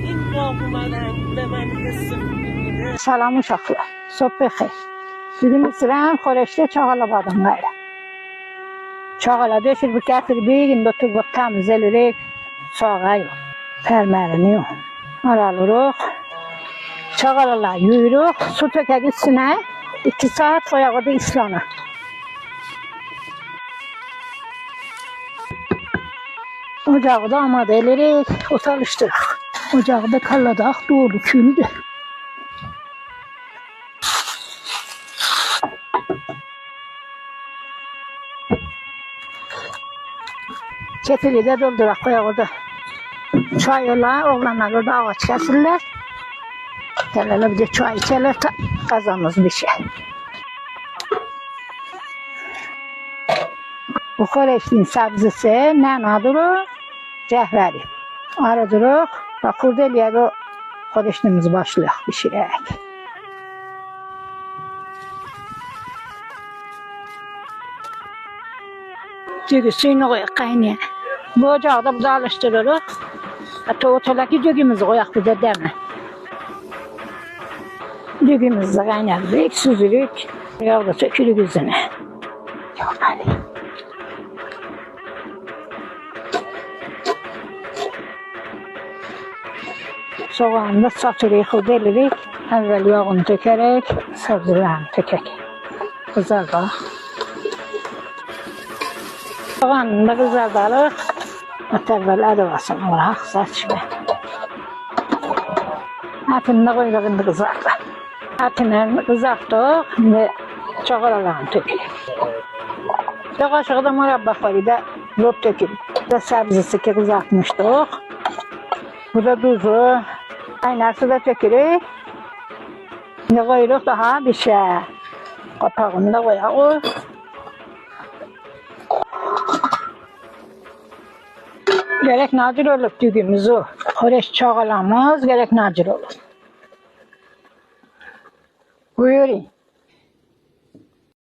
این باغ اومدن به من قصه. سلام uşaqlar. Sohbet xeyir. Bugün istəyirəm xorəşdə çağala badam qayra. Çağala deşir bu gətir bir gün otur bu təmiz elərik. Soğay yox. Pərməlini yox. Aralırıq. Çağalalar yuyuruq. Su tökək üstünə. 2 saat oyağı da islanır. Ocağı da amadə elərik. Otalışdırıq. Ocağı da kalladaq. Doğru küldür. Ketili de doldurak koyaq orada. Çay olar, oğlanlar orada ağaç kəsirlər. Gəlirlər bir de çay içərlər, qazanımız bir şey. Bu xorəşliyin səbzisi nənadır o? Cəhvəri. Arıdırıq, kurda eləyək o xorəşliyimizi başlayaq bişirək. Düyü suyunu koyaq qaynaya. Bu ocaqda bunu alışdırırıq. Hatta otadaki düyümüzü koyaq bir de dəmə. Düyümüzü qaynadırıq, süzürük. Yağ da sökürük üzünə. Yox, hadi. Soğanı da satırıq, xurda elərik. Əvvəl yağını tökərək, səbzələrini tökək. Qızardaq. Soğanını da qızardalıq. Əvvəl ədəvasını vuraq, saçma. Ətini də qoyuruq, indi qızardaq. Ətini qızardıq, indi çağalalarını tökürük. Bir qaşıq da murabba koyuruq, lor tökürük. Bu da səbzisi ki qızartmışdıq. Bu da duzu. Kaynar suda tökürük. Şimdi koyuruq daha bir şey. Kapağını da koyaq. Gerek nacir olur düğümüz o. Xorəş çağalamız gerek nacir olur. Buyurun.